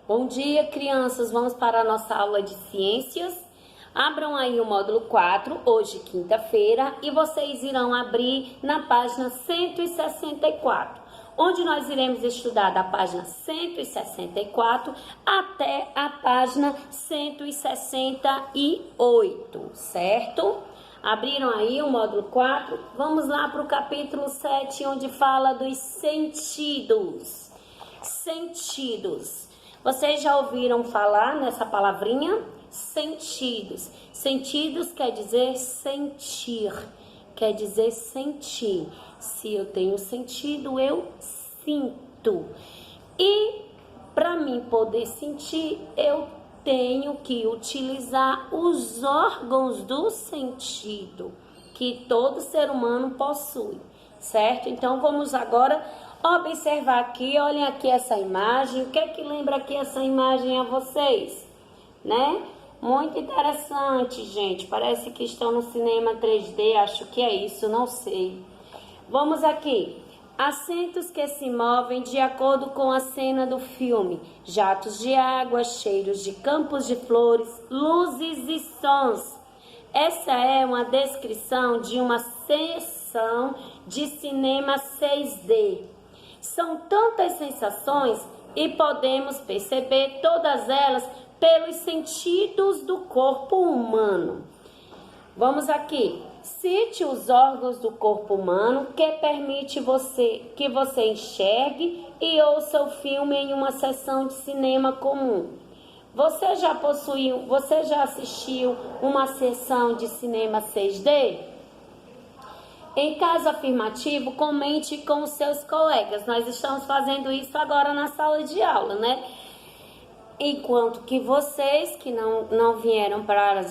Bom dia, crianças. Vamos para a nossa aula de ciências. Abram aí o módulo 4, hoje quinta-feira, e vocês irão abrir na página 164, onde nós iremos estudar da página 164 até a página 168, certo? Abriram aí o módulo 4? Vamos lá para o capítulo 7, onde fala dos sentidos. Sentidos. Vocês já ouviram falar nessa palavrinha? Sentidos. Sentidos quer dizer sentir. Quer dizer sentir. Se eu tenho sentido, eu sinto. E para mim poder sentir, eu tenho que utilizar os órgãos do sentido que todo ser humano possui, certo? Então vamos agora observar aqui, olhem aqui essa imagem. O que é que lembra aqui essa imagem a vocês, né? Muito interessante, gente. Parece que estão no cinema 3D, acho que é isso, não sei. Vamos aqui. Assentos que se movem de acordo com a cena do filme. Jatos de água, cheiros de campos de flores, luzes e sons. Essa é uma descrição de uma sessão de cinema 6D. São tantas sensações e podemos perceber todas elas pelos sentidos do corpo humano. Vamos aqui. Cite os órgãos do corpo humano que permite que você enxergue e ouça o filme em uma sessão de cinema comum. Você já assistiu uma sessão de cinema 6D? Em caso afirmativo, comente com os seus colegas. Nós estamos fazendo isso agora na sala de aula, né? Enquanto que vocês que não vieram para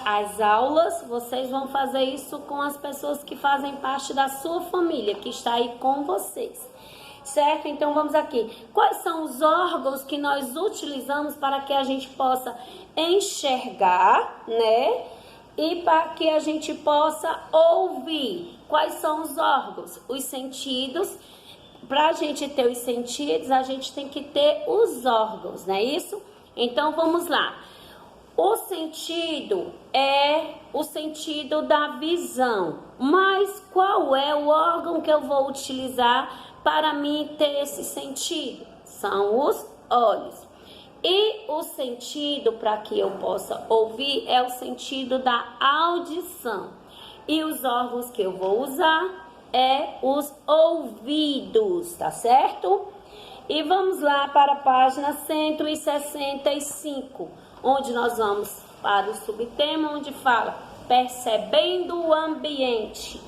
as aulas, vocês vão fazer isso com as pessoas que fazem parte da sua família, que está aí com vocês, certo? Então vamos aqui. Quais são os órgãos que nós utilizamos para que a gente possa enxergar, né? E para que a gente possa ouvir? Quais são os órgãos? Os sentidos. Para a gente ter os sentidos, a gente tem que ter os órgãos, não é isso? Então vamos lá. O sentido é o sentido da visão. Mas qual é o órgão que eu vou utilizar para mim ter esse sentido? São os olhos. E o sentido para que eu possa ouvir é o sentido da audição. E os órgãos que eu vou usar é os ouvidos, tá certo? E vamos lá para a página 165, onde nós vamos para o subtema, onde fala percebendo o ambiente.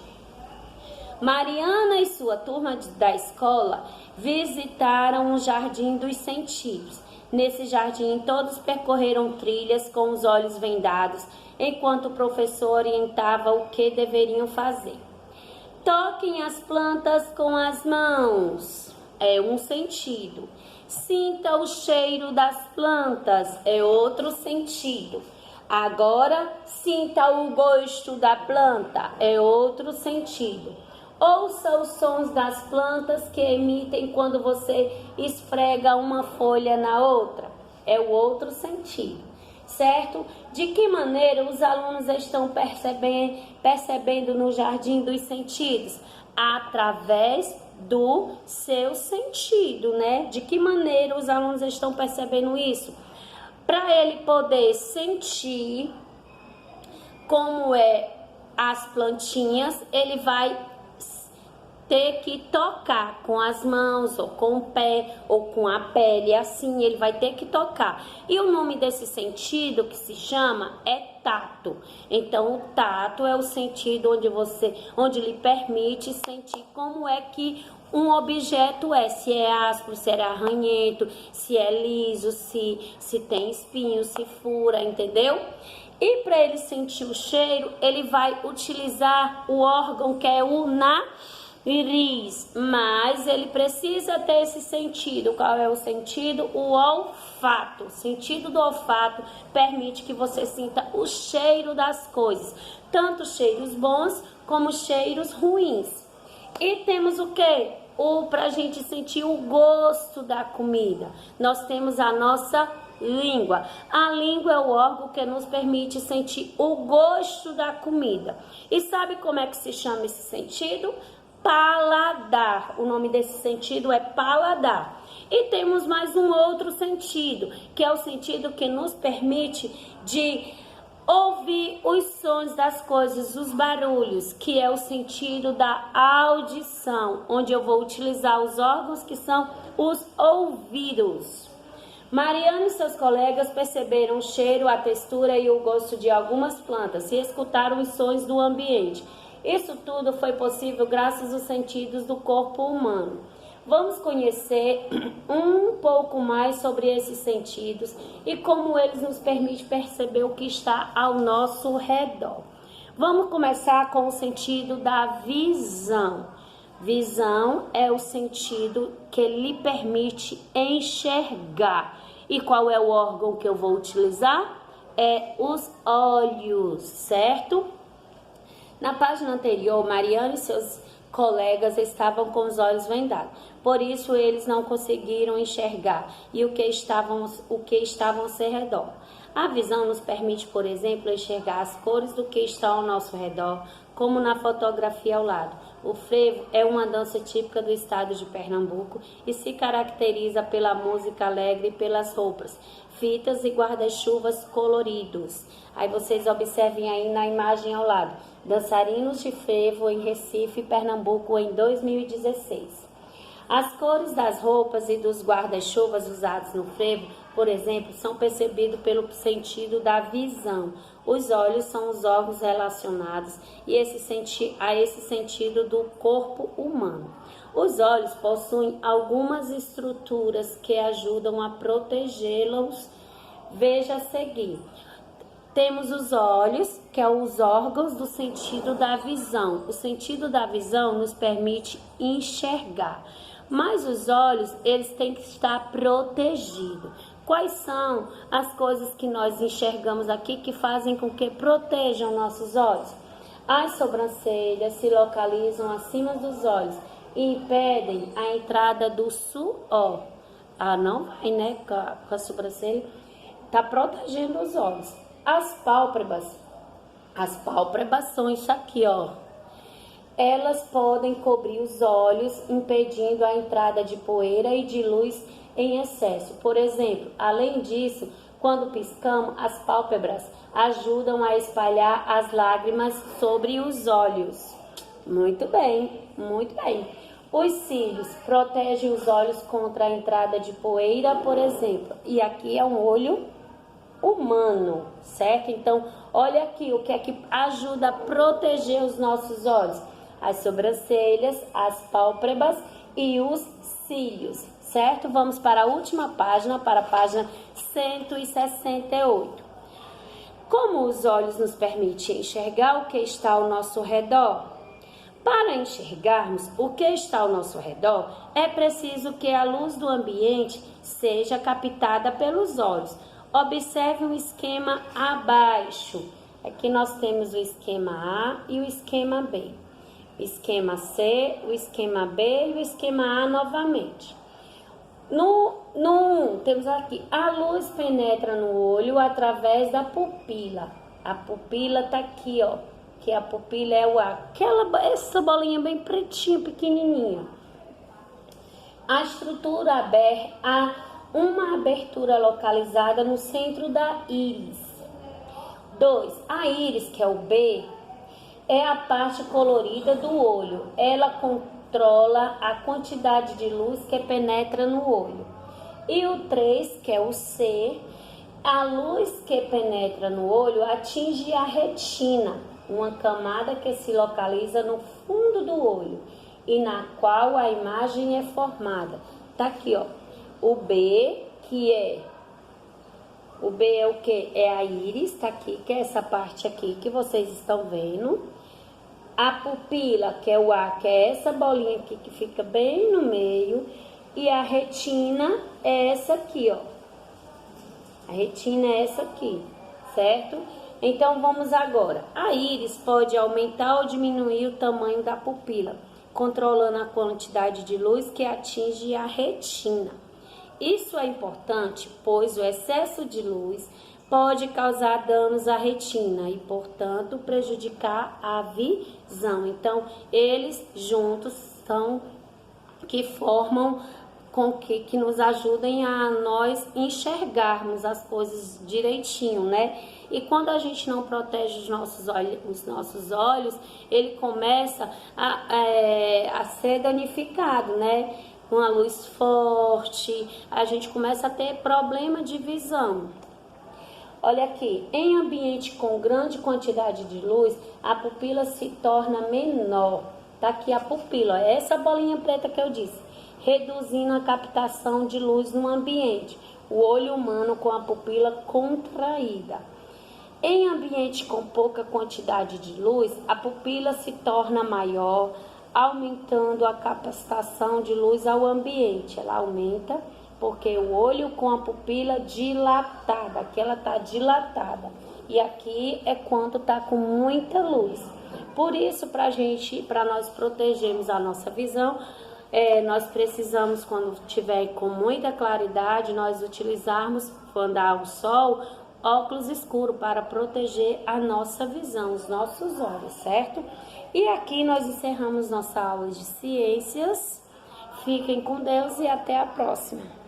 Mariana e sua turma da escola visitaram o Jardim dos Sentidos. Nesse jardim, todos percorreram trilhas com os olhos vendados, enquanto o professor orientava o que deveriam fazer. Toquem as plantas com as mãos, é um sentido. Sinta o cheiro das plantas, é outro sentido. Agora, sinta o gosto da planta, é outro sentido. Ouça os sons das plantas que emitem quando você esfrega uma folha na outra, é o outro sentido, certo? De que maneira os alunos estão percebendo no Jardim dos Sentidos? Através do seu sentido, né? De que maneira os alunos estão percebendo isso? Para ele poder sentir como é as plantinhas, ele vai ter que tocar com as mãos, ou com o pé, ou com a pele, assim ele vai ter que tocar. E o nome desse sentido que se chama é tato. Então o tato é o sentido onde lhe permite sentir como é que um objeto é, se é áspero, se é arranhento, se é liso, se tem espinho, se fura, entendeu? E para ele sentir o cheiro, ele vai utilizar o órgão que é o nariz, mas ele precisa ter esse sentido. Qual é o sentido? O olfato. O sentido do olfato permite que você sinta o cheiro das coisas, tanto cheiros bons como cheiros ruins. E temos o quê? para a gente sentir o gosto da comida. Nós temos a nossa língua. A língua é o órgão que nos permite sentir o gosto da comida. E sabe como é que se chama esse sentido? Paladar. O nome desse sentido é paladar. E temos mais um outro sentido, que é o sentido que nos permite de ouvir os sons das coisas, os barulhos, que é o sentido da audição, onde eu vou utilizar os órgãos que são os ouvidos. Mariana e seus colegas perceberam o cheiro, a textura e o gosto de algumas plantas e escutaram os sons do ambiente. Isso tudo foi possível graças aos sentidos do corpo humano. Vamos conhecer um pouco mais sobre esses sentidos e como eles nos permitem perceber o que está ao nosso redor. Vamos começar com o sentido da visão. Visão é o sentido que lhe permite enxergar. E qual é o órgão que eu vou utilizar? É os olhos, certo? Na página anterior, Mariana e seus colegas estavam com os olhos vendados. Por isso, eles não conseguiram enxergar o que estavam ao seu redor. A visão nos permite, por exemplo, enxergar as cores do que está ao nosso redor, como na fotografia ao lado. O frevo é uma dança típica do estado de Pernambuco e se caracteriza pela música alegre e pelas roupas, fitas e guarda-chuvas coloridos. Aí vocês observem aí na imagem ao lado, dançarinos de frevo em Recife, Pernambuco, em 2016. As cores das roupas e dos guarda-chuvas usados no frevo, por exemplo, são percebidos pelo sentido da visão. Os olhos são os órgãos relacionados a esse sentido do corpo humano. Os olhos possuem algumas estruturas que ajudam a protegê-los. Veja a seguir. Temos os olhos, que são os órgãos do sentido da visão. O sentido da visão nos permite enxergar. Mas os olhos, eles têm que estar protegidos. Quais são as coisas que nós enxergamos aqui que fazem com que protejam nossos olhos? As sobrancelhas se localizam acima dos olhos e impedem a entrada do suor. Não vai, né? Com a sobrancelha. Está protegendo os olhos. As pálpebras são isso aqui, ó. Elas podem cobrir os olhos, impedindo a entrada de poeira e de luz em excesso. Por exemplo, além disso, quando piscamos, as pálpebras ajudam a espalhar as lágrimas sobre os olhos. Muito bem, muito bem. Os cílios protegem os olhos contra a entrada de poeira, por exemplo. E aqui é um olho humano, certo? Então, olha aqui o que é que ajuda a proteger os nossos olhos. As sobrancelhas, as pálpebras e os cílios, certo? Vamos para a última página, para a página 168. Como os olhos nos permitem enxergar o que está ao nosso redor? Para enxergarmos o que está ao nosso redor, é preciso que a luz do ambiente seja captada pelos olhos. Observe o esquema abaixo. Aqui nós temos o esquema A e o esquema B. O esquema C, o esquema B e o esquema A novamente. No 1, temos aqui, a luz penetra no olho através da pupila. A pupila está aqui, ó, que a pupila é essa bolinha bem pretinha, pequenininha. A estrutura aberta, há uma abertura localizada no centro da íris. 2, a íris, que é o B, é a parte colorida do olho. Ela controla a quantidade de luz que penetra no olho. E o 3, que é o C, a luz que penetra no olho atinge a retina, uma camada que se localiza no fundo do olho e na qual a imagem é formada. Tá aqui, ó. O B, o B é o que? É a íris, tá aqui, que é essa parte aqui que vocês estão vendo. A pupila, que é o A, que é essa bolinha aqui que fica bem no meio. E a retina é essa aqui, ó. A retina é essa aqui, certo? Então, vamos agora. A íris pode aumentar ou diminuir o tamanho da pupila. controlando a quantidade de luz que atinge a retina. Isso é importante, pois o excesso de luz pode causar danos à retina e, portanto, prejudicar a visão. Então, eles juntos são que formam com que nos ajudem a nós enxergarmos as coisas direitinho, né? E quando a gente não protege os nossos olhos, ele começa a ser danificado, né? Com a luz forte, a gente começa a ter problema de visão. Olha aqui, em ambiente com grande quantidade de luz, a pupila se torna menor. Tá aqui a pupila, é essa bolinha preta que eu disse, reduzindo a captação de luz no ambiente. O olho humano com a pupila contraída. Em ambiente com pouca quantidade de luz, a pupila se torna maior, aumentando a captação de luz ao ambiente. Ela aumenta porque o olho com a pupila dilatada, aqui ela está dilatada, e aqui é quando está com muita luz. Por isso, para nós protegermos a nossa visão, nós precisamos, quando tiver com muita claridade, nós utilizarmos, quando há o sol, óculos escuros para proteger a nossa visão, os nossos olhos, certo? E aqui nós encerramos nossa aula de ciências. Fiquem com Deus e até a próxima.